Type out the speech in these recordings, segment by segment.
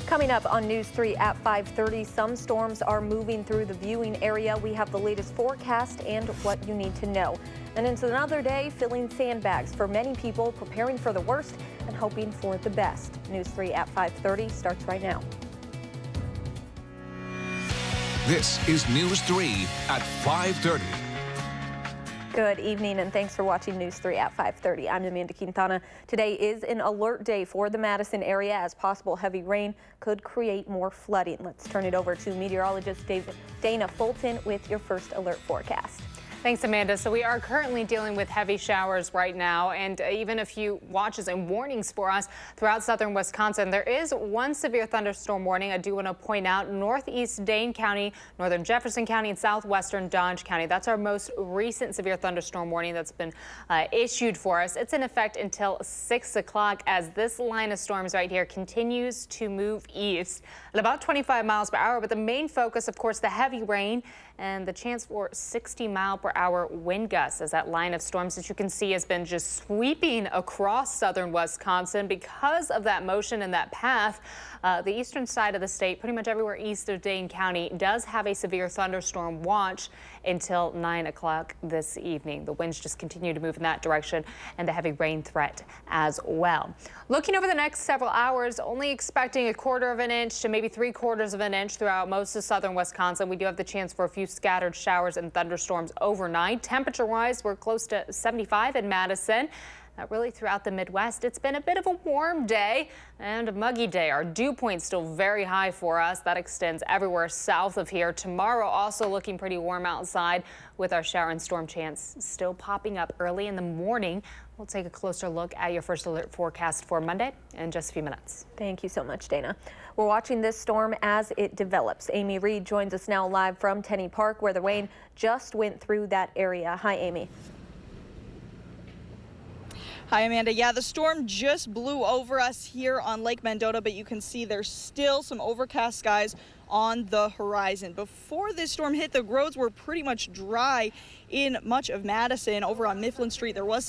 Coming up on News 3 at 5:30, some storms are moving through the viewing area. We have the latest forecast and what you need to know. And it's another day filling sandbags for many people, preparing for the worst and hoping for the best. News 3 at 5:30 starts right now. This is News 3 at 5:30. Good evening and thanks for watching News 3 at 5:30. I'm Amanda Quintana. Today is an alert day for the Madison area as possible heavy rain could create more flooding. Let's turn it over to meteorologist Dana Fulton with your first alert forecast. Thanks, Amanda. So we are currently dealing with heavy showers right now and even a few watches and warnings for us throughout southern Wisconsin. There is one severe thunderstorm warning. I do want to point out northeast Dane County, northern Jefferson County, and southwestern Dodge County. That's our most recent severe thunderstorm warning that's been issued for us. It's in effect until 6 o'clock as this line of storms right here continues to move east at about 25 miles per hour. But the main focus, of course, the heavy rain and the chance for 60-mile-per-hour wind gusts as that line of storms that you can see has been just sweeping across southern Wisconsin. Because of that motion and that path, the eastern side of the state, pretty much everywhere east of Dane County, does have a severe thunderstorm watch until 9 o'clock this evening. The winds just continue to move in that direction and the heavy rain threat as well. Looking over the next several hours, only expecting 1/4 of an inch to maybe 3/4 of an inch throughout most of southern Wisconsin. We do have the chance for a few scattered showers and thunderstorms overnight. Temperature-wise, we're close to 75 in Madison. Really throughout the Midwest, it's been a bit of a warm day and a muggy day. Our dew point still very high for us. That extends everywhere south of here. Tomorrow also looking pretty warm outside with our shower and storm chance still popping up early in the morning. We'll take a closer look at your first alert forecast for Monday in just a few minutes. Thank you so much, Dana. We're watching this storm as it develops. Amy Reed joins us now live from Tenney Park where the rain just went through that area. Hi, Amy. Hi, Amanda. Yeah, the storm just blew over us here on Lake Mendota, but you can see there's still some overcast skies on the horizon. Before this storm hit, the roads were pretty much dry in much of Madison. Over on Mifflin Street, there was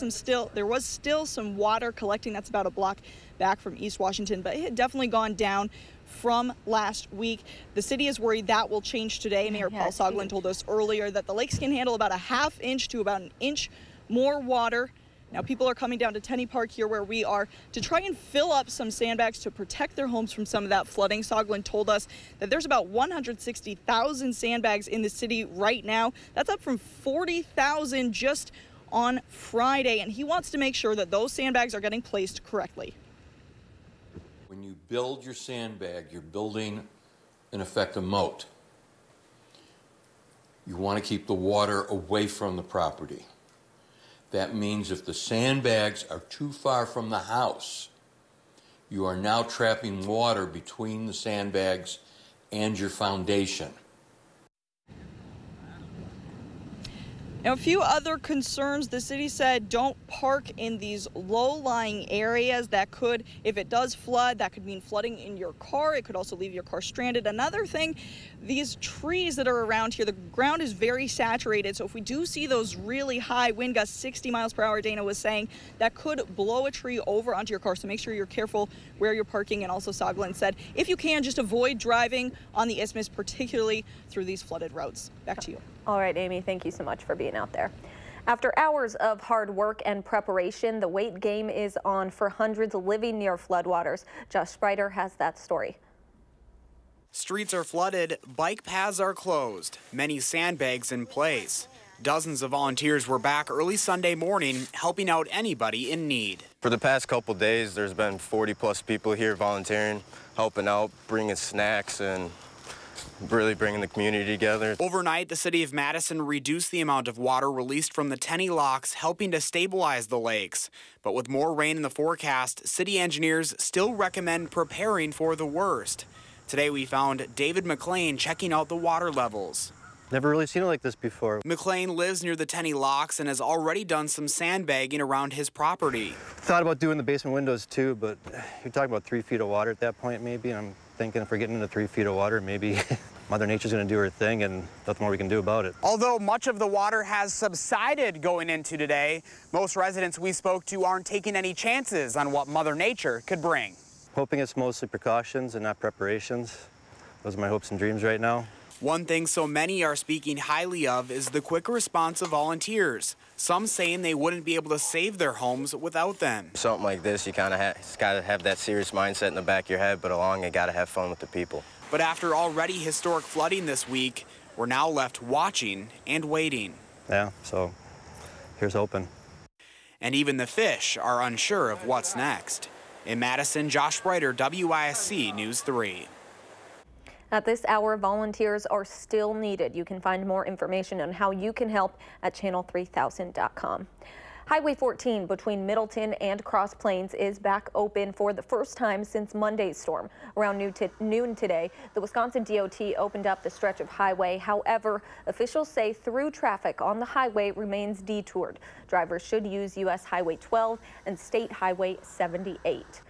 still some water collecting. That's about a block back from East Washington, but it had definitely gone down from last week. The city is worried that will change today. Mayor Paul Soglin told us earlier that the lakes can handle about a ½ inch to about an inch more water. Now, people are coming down to Tenney Park here where we are to try and fill up some sandbags to protect their homes from some of that flooding. Soglin told us that there's about 160,000 sandbags in the city right now. That's up from 40,000 just on Friday, and he wants to make sure that those sandbags are getting placed correctly. When you build your sandbag, you're building, in effect, a moat. You want to keep the water away from the property. That means if the sandbags are too far from the house, you are now trapping water between the sandbags and your foundation. Now, a few other concerns. The city said don't park in these low-lying areas that could, if it does flood, that could mean flooding in your car. It could also leave your car stranded. Another thing, these trees that are around here, the ground is very saturated. So if we do see those really high wind gusts, 60 miles per hour, Dana was saying, that could blow a tree over onto your car. So make sure you're careful where you're parking. And also Soglin said, if you can, just avoid driving on the isthmus, particularly through these flooded roads. Back to you. All right, Amy, thank you so much for being out there. After hours of hard work and preparation, the wait game is on for hundreds living near floodwaters. Josh Sprider has that story. Streets are flooded, bike paths are closed, many sandbags in place. Dozens of volunteers were back early Sunday morning, helping out anybody in need. For the past couple days, there's been 40+ people here volunteering, helping out, bringing snacks and really bringing the community together. Overnight, the city of Madison reduced the amount of water released from the Tenney locks, helping to stabilize the lakes. But with more rain in the forecast, city engineers still recommend preparing for the worst. Today we found David McLean checking out the water levels. Never really seen it like this before. McLean lives near the Tenney locks and has already done some sandbagging around his property. Thought about doing the basement windows too, but you're talking about 3 feet of water at that point maybe. And I'm thinking if we're getting into 3 feet of water, maybe Mother Nature's going to do her thing and nothing more we can do about it. Although much of the water has subsided going into today, most residents we spoke to aren't taking any chances on what Mother Nature could bring. Hoping it's mostly precautions and not preparations. Those are my hopes and dreams right now. One thing so many are speaking highly of is the quick response of volunteers. Some saying they wouldn't be able to save their homes without them. Something like this, you kind of got to have that serious mindset in the back of your head, but along you got to have fun with the people. But after already historic flooding this week, we're now left watching and waiting. Yeah, so here's hoping. And even the fish are unsure of what's next. In Madison, Josh Breiter, WISC News 3. At this hour, volunteers are still needed. You can find more information on how you can help at channel3000.com. Highway 14 between Middleton and Cross Plains is back open for the first time since Monday's storm. Around noon today, the Wisconsin DOT opened up the stretch of highway. However, officials say through traffic on the highway remains detoured. Drivers should use U.S. Highway 12 and State Highway 78.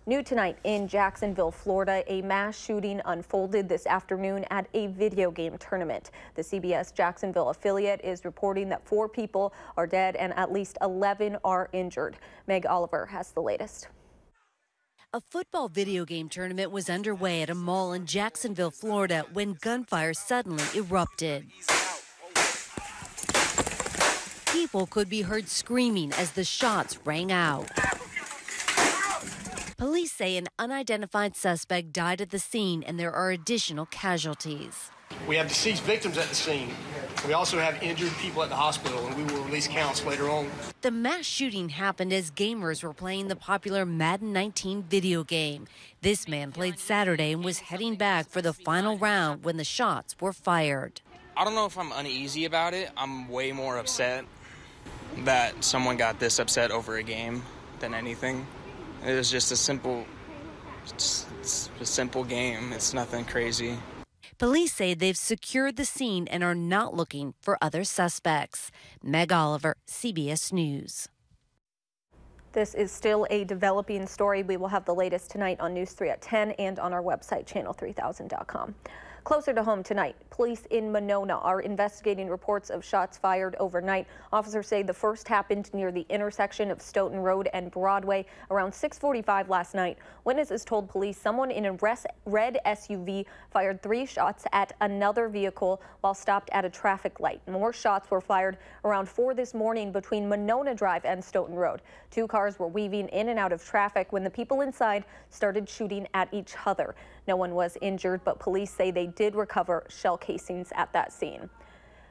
New tonight in Jacksonville, Florida, a mass shooting unfolded this afternoon at a video game tournament. The CBS Jacksonville affiliate is reporting that 4 people are dead and at least 11 are injured. Meg Oliver has the latest. A football video game tournament was underway at a mall in Jacksonville, Florida, when gunfire suddenly erupted. People could be heard screaming as the shots rang out. Police say an unidentified suspect died at the scene and there are additional casualties. We have deceased victims at the scene. We also have injured people at the hospital, and we will release counts later on. The mass shooting happened as gamers were playing the popular Madden 19 video game. This man played Saturday and was heading back for the final round when the shots were fired. I don't know if I'm uneasy about it. I'm way more upset that someone got this upset over a game than anything. It was just a simple game. It's nothing crazy. Police say they've secured the scene and are not looking for other suspects. Meg Oliver, CBS News. This is still a developing story. We will have the latest tonight on News 3 at 10 and on our website, channel3000.com. Closer to home tonight, police in Monona are investigating reports of shots fired overnight. Officers say the first happened near the intersection of Stoughton Road and Broadway around 6:45 last night. Witnesses told police someone in a red SUV fired 3 shots at another vehicle while stopped at a traffic light. More shots were fired around 4 this morning between Monona Drive and Stoughton Road. 2 cars were weaving in and out of traffic when the people inside started shooting at each other. No one was injured, but police say they did recover shell casings at that scene.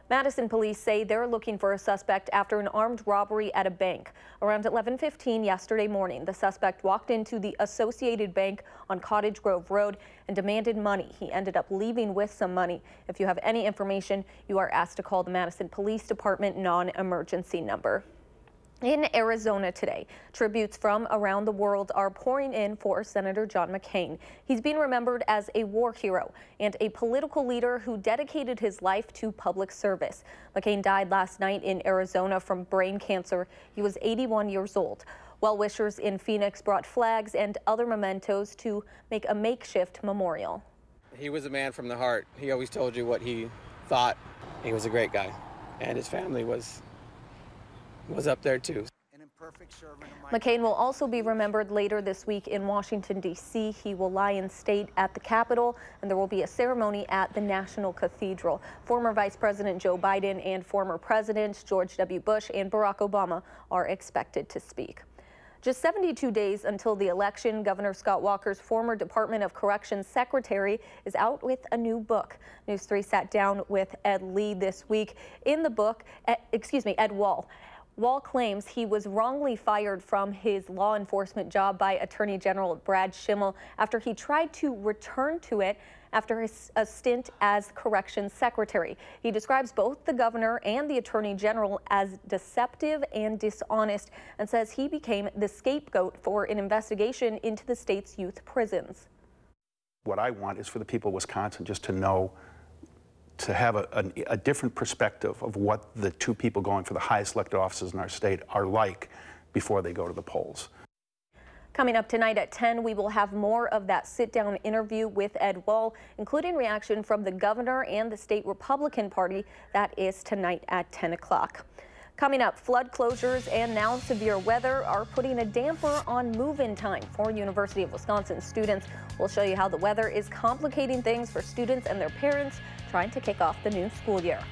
Madison police say they're looking for a suspect after an armed robbery at a bank. Around 11:15 yesterday morning, the suspect walked into the Associated Bank on Cottage Grove Road and demanded money. He ended up leaving with some money. If you have any information, you are asked to call the Madison Police Department non-emergency number. In Arizona today, tributes from around the world are pouring in for Senator John McCain. He's being remembered as a war hero and a political leader who dedicated his life to public service. McCain died last night in Arizona from brain cancer. He was 81 years old. Well-wishers in Phoenix brought flags and other mementos to make a makeshift memorial. He was a man from the heart. He always told you what he thought. He was a great guy, and his family was up there too. McCain will also be remembered later this week in Washington, D.C. He will lie in state at the Capitol, and there will be a ceremony at the National Cathedral. Former Vice President Joe Biden and former Presidents George W. Bush and Barack Obama are expected to speak. Just 72 days until the election, Governor Scott Walker's former Department of Corrections secretary is out with a new book. News 3 sat down with Ed Lee this week. In the book, Ed Wall. Wall claims he was wrongly fired from his law enforcement job by Attorney General Brad Schimmel after he tried to return to it after a stint as corrections secretary. He describes both the governor and the attorney general as deceptive and dishonest and says he became the scapegoat for an investigation into the state's youth prisons. What I want is for the people of Wisconsin just to know, to have a different perspective of what the 2 people going for the highest elected offices in our state are like before they go to the polls. Coming up tonight at 10, we will have more of that sit-down interview with Ed Wall, including reaction from the governor and the state Republican Party. That is tonight at 10 o'clock. Coming up, flood closures and now severe weather are putting a damper on move-in time for University of Wisconsin students. We'll show you how the weather is complicating things for students and their parents trying to kick off the new school year.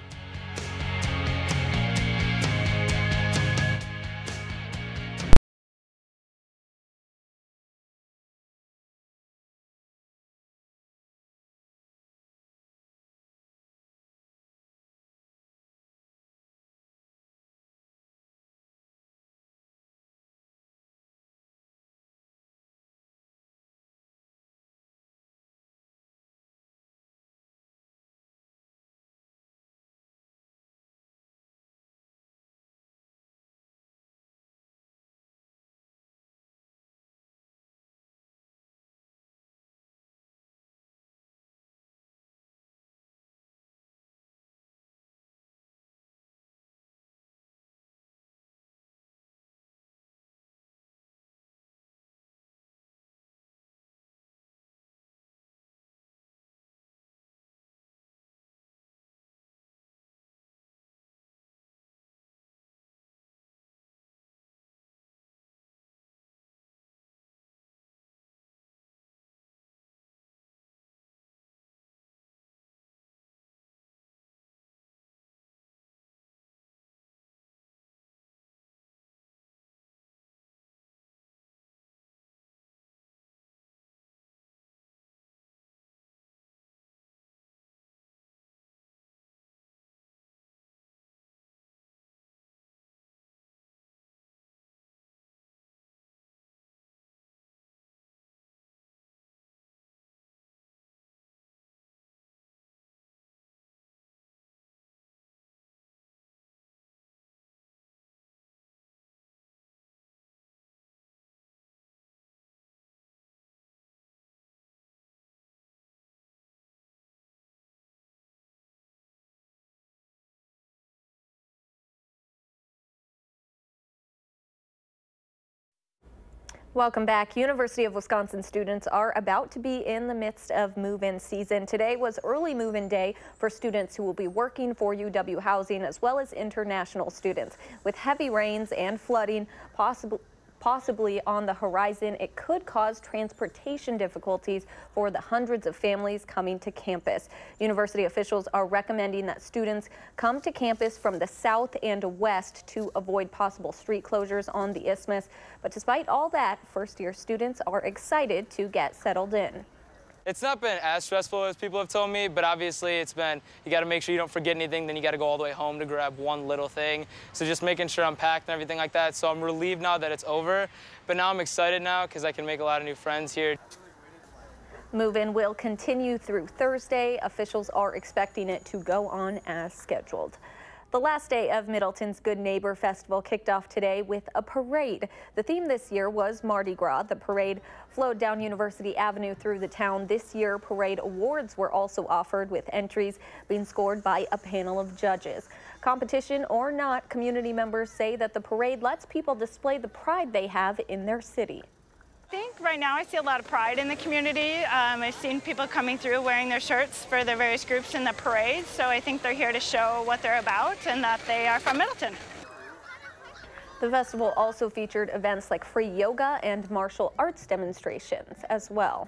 Welcome back. University of Wisconsin students are about to be in the midst of move-in season. Today was early move-in day for students who will be working for UW Housing, as well as international students. With heavy rains and flooding possibly on the horizon, it could cause transportation difficulties for the hundreds of families coming to campus. University officials are recommending that students come to campus from the south and west to avoid possible street closures on the isthmus. But despite all that, first-year students are excited to get settled in. It's not been as stressful as people have told me, but obviously it's been, you got to make sure you don't forget anything, then you got to go all the way home to grab one little thing. So just making sure I'm packed and everything like that. So I'm relieved now that it's over, but now I'm excited now because I can make a lot of new friends here. Move-in will continue through Thursday. Officials are expecting it to go on as scheduled. The last day of Middleton's Good Neighbor Festival kicked off today with a parade. The theme this year was Mardi Gras. The parade flowed down University Avenue through the town. This year, parade awards were also offered, with entries being scored by a panel of judges. Competition or not, community members say that the parade lets people display the pride they have in their city. I think right now I see a lot of pride in the community. I've seen people coming through wearing their shirts for their various groups in the parade, so I think they're here to show what they're about and that they are from Middleton. The festival also featured events like free yoga and martial arts demonstrations as well.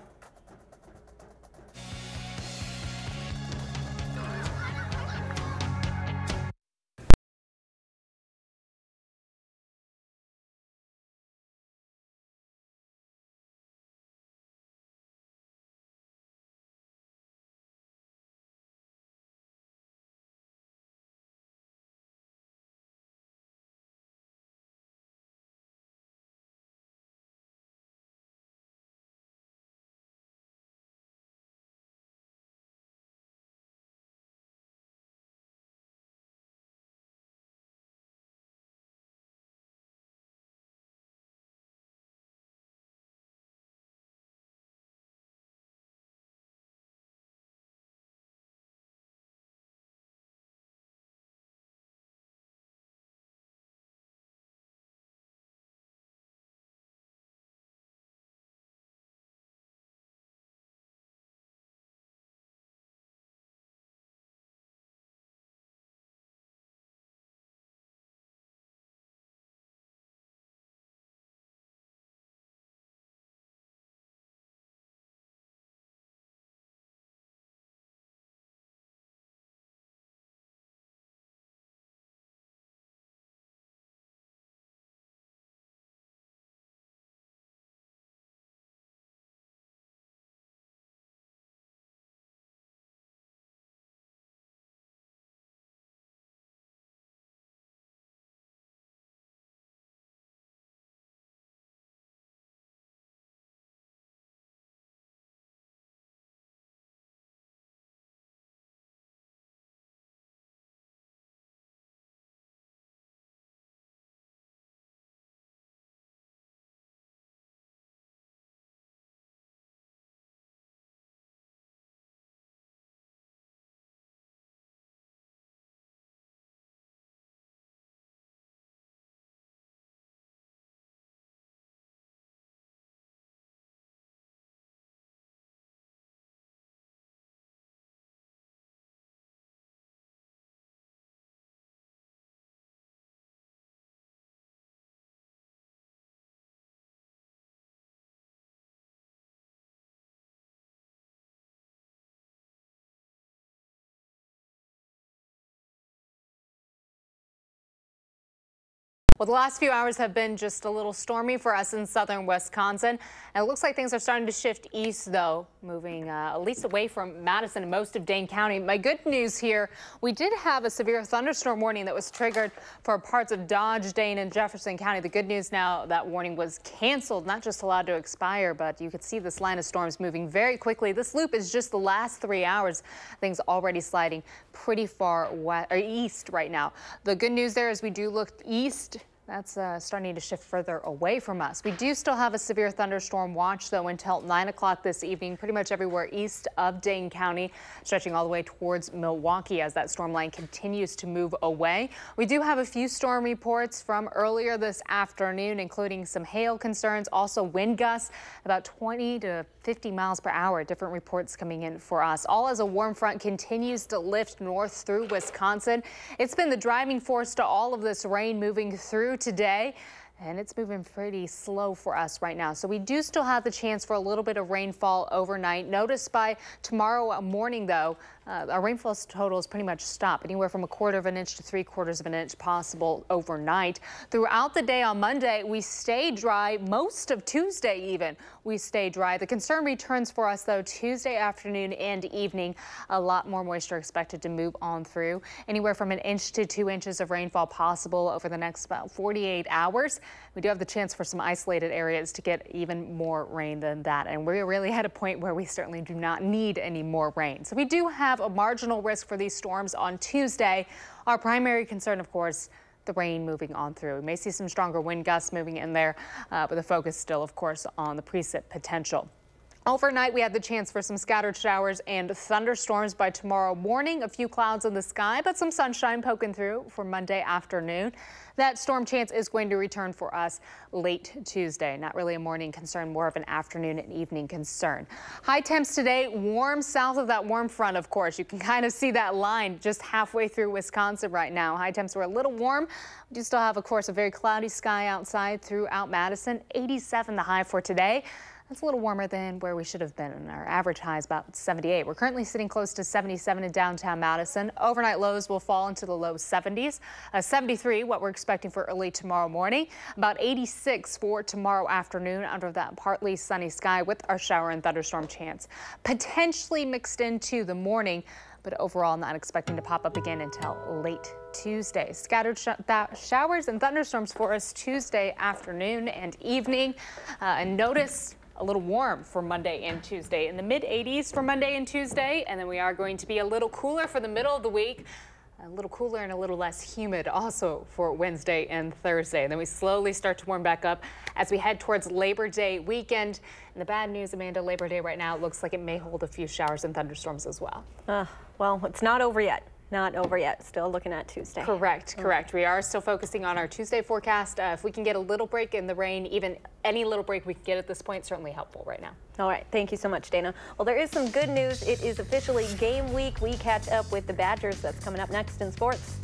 Well, the last few hours have been just a little stormy for us in southern Wisconsin. And it looks like things are starting to shift east, though, moving at least away from Madison and most of Dane County. My good news here, we did have a severe thunderstorm warning that was triggered for parts of Dodge, Dane, and Jefferson County. The good news now, that warning was canceled, not just allowed to expire, but you could see this line of storms moving very quickly. This loop is just the last 3 hours. Things already sliding pretty far east right now. The good news there is we do look east. That's starting to shift further away from us. We do still have a severe thunderstorm watch, though, until 9 o'clock this evening, pretty much everywhere east of Dane County, stretching all the way towards Milwaukee as that storm line continues to move away. We do have a few storm reports from earlier this afternoon, including some hail concerns, also wind gusts, about 20 to 50 miles per hour. Different reports coming in for us, all as a warm front continues to lift north through Wisconsin. It's been the driving force to all of this rain moving through today, and it's moving pretty slow for us right now. So we do still have the chance for a little bit of rainfall overnight. Notice by tomorrow morning, though, our rainfall total is pretty much stopped. Anywhere from 1/4 of an inch to 3/4 of an inch possible overnight. Throughout the day on Monday, we stay dry. Most of Tuesday even, we stay dry. The concern returns for us, though, Tuesday afternoon and evening. A lot more moisture expected to move on through. Anywhere from 1 inch to 2 inches of rainfall possible over the next about 48 hours. We do have the chance for some isolated areas to get even more rain than that. And we're really at a point where we certainly do not need any more rain. So we do have a marginal risk for these storms on Tuesday. Our primary concern, of course, the rain moving on through. We may see some stronger wind gusts moving in there, but the focus still, of course, on the precip potential. Overnight, we have the chance for some scattered showers and thunderstorms by tomorrow morning. A few clouds in the sky, but some sunshine poking through for Monday afternoon. That storm chance is going to return for us late Tuesday. Not really a morning concern, more of an afternoon and evening concern. High temps today, warm south of that warm front, of course. You can kind of see that line just halfway through Wisconsin right now. High temps were a little warm. We do still have, of course, a very cloudy sky outside throughout Madison. 87 the high for today. That's a little warmer than where we should have been, and our average high is about 78. We're currently sitting close to 77 in downtown Madison. Overnight lows will fall into the low 70s. 73, what we're expecting for early tomorrow morning. About 86 for tomorrow afternoon under that partly sunny sky with our shower and thunderstorm chance potentially mixed into the morning, but overall not expecting to pop up again until late Tuesday. Scattered showers and thunderstorms for us Tuesday afternoon and evening. And notice a little warm for Monday and Tuesday, in the mid-80s for Monday and Tuesday, and then we are going to be a little cooler for the middle of the week, a little cooler and a little less humid also for Wednesday and Thursday. And then we slowly start to warm back up as we head towards Labor Day weekend. And the bad news, Amanda, Labor Day right now, it looks like it may hold a few showers and thunderstorms as well. Well, it's not over yet. Not over yet. Still looking at Tuesday. Correct. We are still focusing on our Tuesday forecast. If we can get a little break in the rain, even any little break we can get at this point, certainly helpful right now. All right. Thank you so much, Dana. Well, there is some good news. It is officially game week. We catch up with the Badgers. That's coming up next in sports.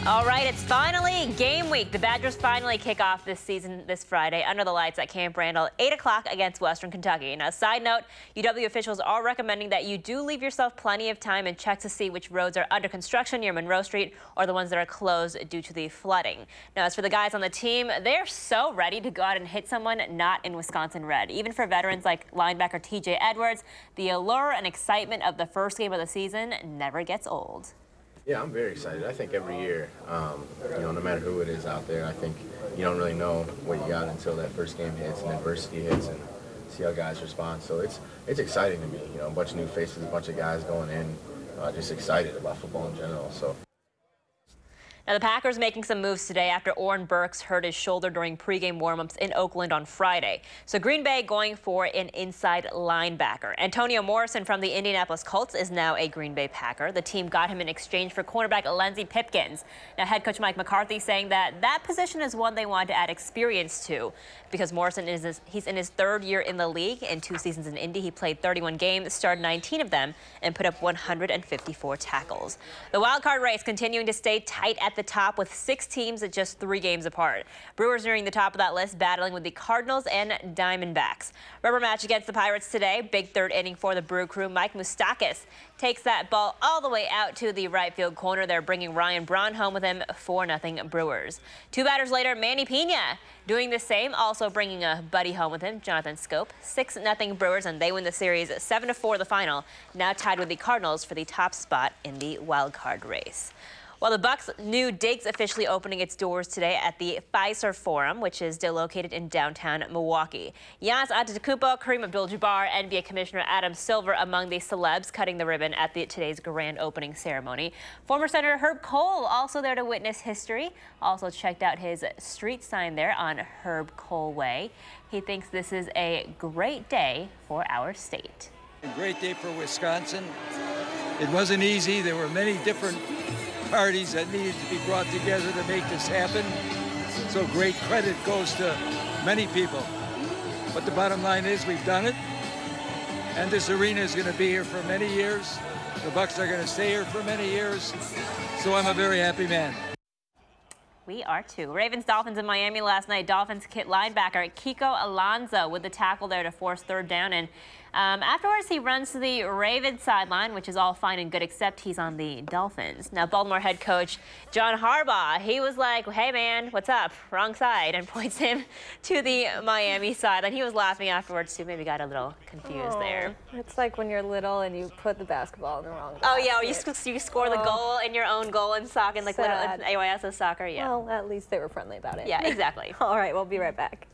All right, it's finally game week. The Badgers finally kick off this season this Friday under the lights at Camp Randall, 8 o'clock against Western Kentucky. Now, side note, UW officials are recommending that you do leave yourself plenty of time and check to see which roads are under construction near Monroe Street or the ones that are closed due to the flooding. Now, as for the guys on the team, they're so ready to go out and hit someone not in Wisconsin red. Even for veterans like linebacker TJ Edwards, the allure and excitement of the first game of the season never gets old. Yeah, I'm very excited. I think every year, no matter who it is out there, I think you don't really know what you got until that first game hits and adversity hits and see how guys respond. So it's exciting to me. A bunch of new faces, a bunch of guys going in, just excited about football in general. So. Now, the Packers making some moves today after Oren Burks hurt his shoulder during pregame warmups in Oakland on Friday. So Green Bay going for an inside linebacker. Antonio Morrison from the Indianapolis Colts is now a Green Bay Packer. The team got him in exchange for cornerback Lindsey Pipkins. Now, head coach Mike McCarthy saying that position is one they want to add experience to because Morrison he's in his third year in the league. In 2 seasons in Indy, he played 31 games, started 19 of them, and put up 154 tackles. The wild card race continuing to stay tight at the top with 6 teams at just 3 games apart. Brewers nearing the top of that list, battling with the Cardinals and Diamondbacks. Rubber match against the Pirates today. Big third inning for the Brew Crew. Mike Moustakas takes that ball all the way out to the right field corner. They're bringing Ryan Braun home with him. 4-0 Brewers. 2 batters later, Manny Pena doing the same, also bringing a buddy home with him, Jonathan Scope. 6-0 Brewers, and they win the series 7-4 the final. Now tied with the Cardinals for the top spot in the wild card race. Well, the Bucks' new digs officially opening its doors today at the Fiserv Forum, which is still located in downtown Milwaukee. Giannis Antetokounmpo, Kareem Abdul-Jabbar, NBA Commissioner Adam Silver among the celebs cutting the ribbon at today's grand opening ceremony. Former Senator Herb Kohl also there to witness history. Also checked out his street sign there on Herb Kohl Way. He thinks this is a great day for our state. A great day for Wisconsin. It wasn't easy. There were many different parties that needed to be brought together to make this happen. So great credit goes to many people. But the bottom line is we've done it. And this arena is going to be here for many years. The Bucks are going to stay here for many years. So I'm a very happy man. We are too. Ravens-Dolphins in Miami last night. Dolphins linebacker Kiko Alonso with the tackle there to force 3rd down. And afterwards, he runs to the Ravens sideline, which is all fine and good, except he's on the Dolphins. Now, Baltimore head coach John Harbaugh, he was like, hey, man, what's up? Wrong side, and points him to the Miami side. And he was laughing afterwards, too. Maybe got a little confused there. It's like when you're little and you put the basketball in the wrong basket. Oh, yeah, you score the goal in your own goal in soccer, like little AYS soccer, yeah. Well, at least they were friendly about it. Yeah, exactly. All right, we'll be right back.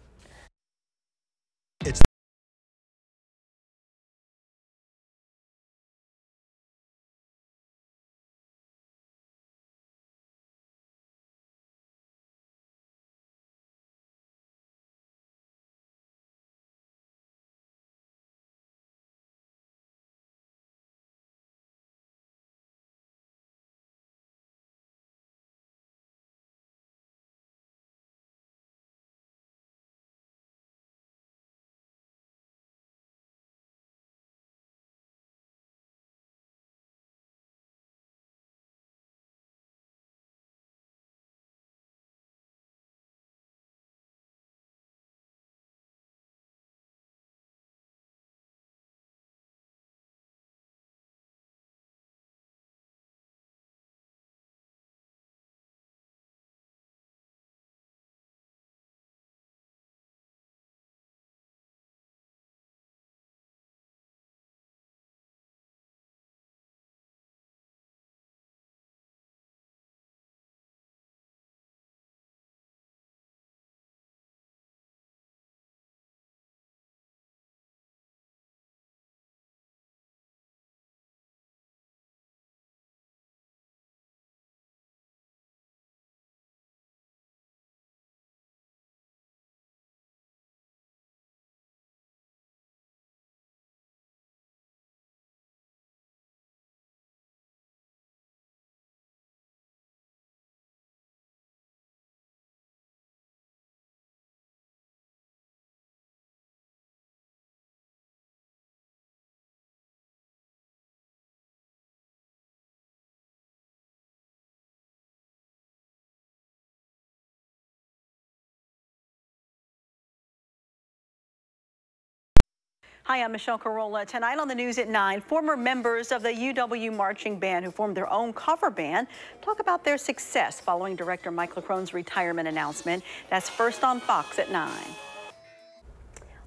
Hi, I'm Michelle Carolla. Tonight on the news at 9, former members of the UW marching band who formed their own cover band talk about their success following director Mike LaCrone's retirement announcement. That's first on Fox at 9.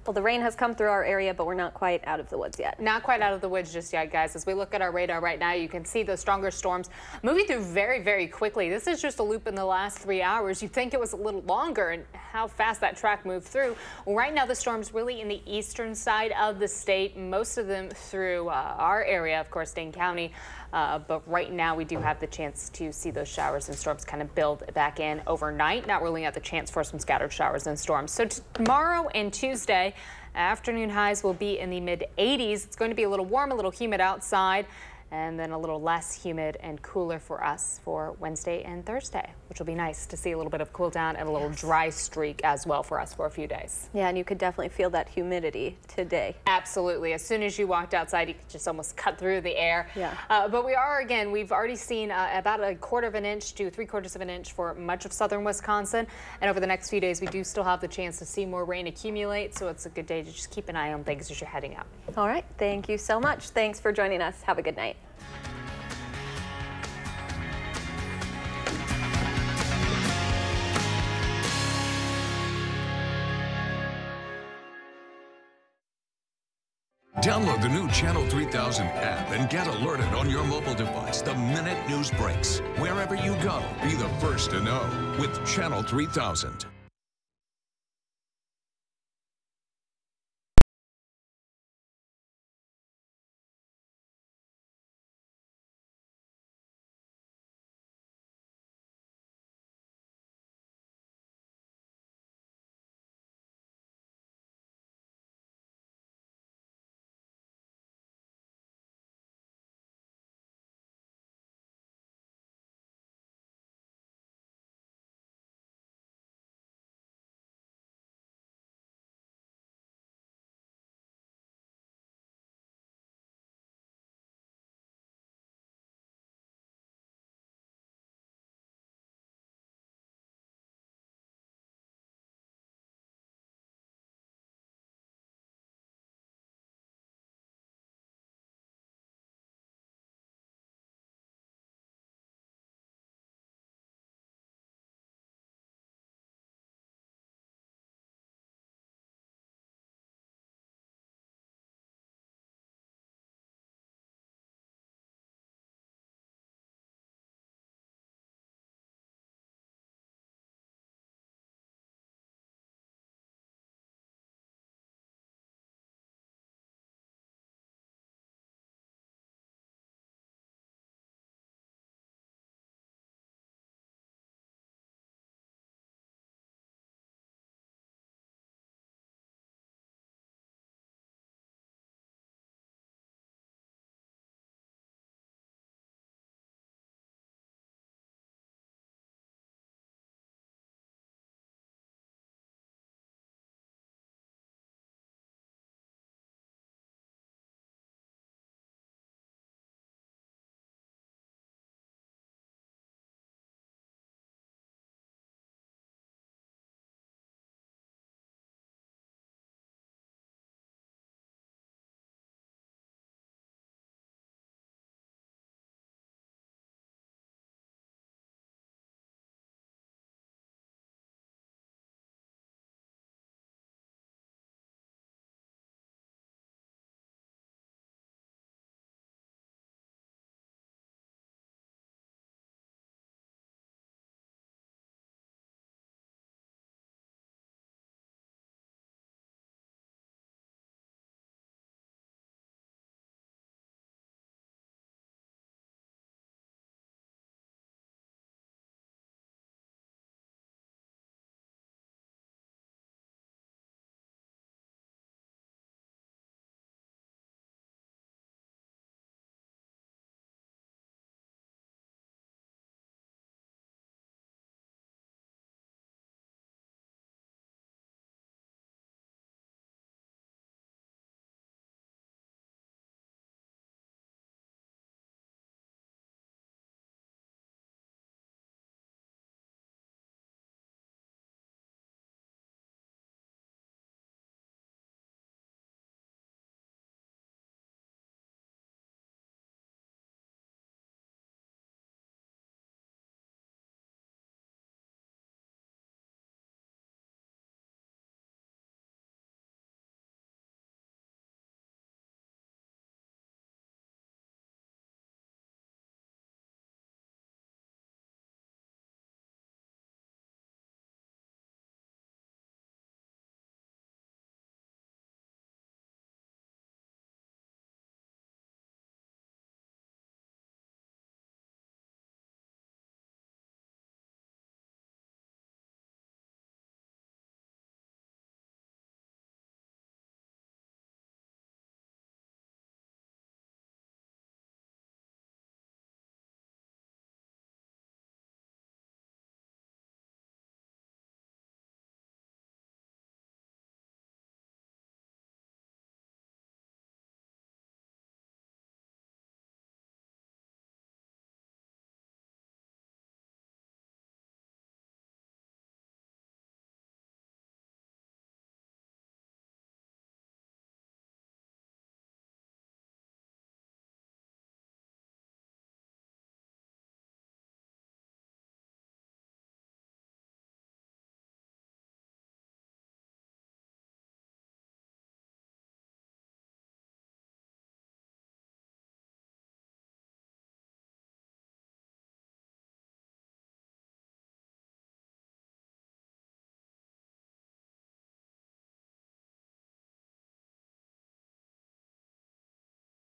Well, the rain has come through our area, but we're not quite out of the woods yet. Not quite out of the woods just yet, guys. As we look at our radar right now, you can see those stronger storms moving through very, very quickly. This is just a loop in the last 3 hours. You'd think it was a little longer, and how fast that track moved through. Well, right now, the storm's really in the eastern side of the state, most of them through our area, of course, Dane County. But right now, we do have the chance to see those showers and storms kind of build back in overnight. Not ruling out the chance for some scattered showers and storms. So tomorrow and Tuesday, afternoon highs will be in the mid-80s. It's going to be a little warm, a little humid outside, and then a little less humid and cooler for us for Wednesday and Thursday, which will be nice to see a little bit of cool down and a little dry streak as well for us for a few days. Yeah, and you could definitely feel that humidity today. Absolutely. As soon as you walked outside, you could just almost cut through the air. Yeah. But we've already seen about 1/4 of an inch to 3/4 of an inch for much of southern Wisconsin. And over the next few days, we do still have the chance to see more rain accumulate. So it's a good day to just keep an eye on things as you're heading out. All right. Thank you so much. Thanks for joining us. Have a good night. Download the new Channel 3000 app and get alerted on your mobile device the minute news breaks. Wherever you go, be the first to know with Channel 3000.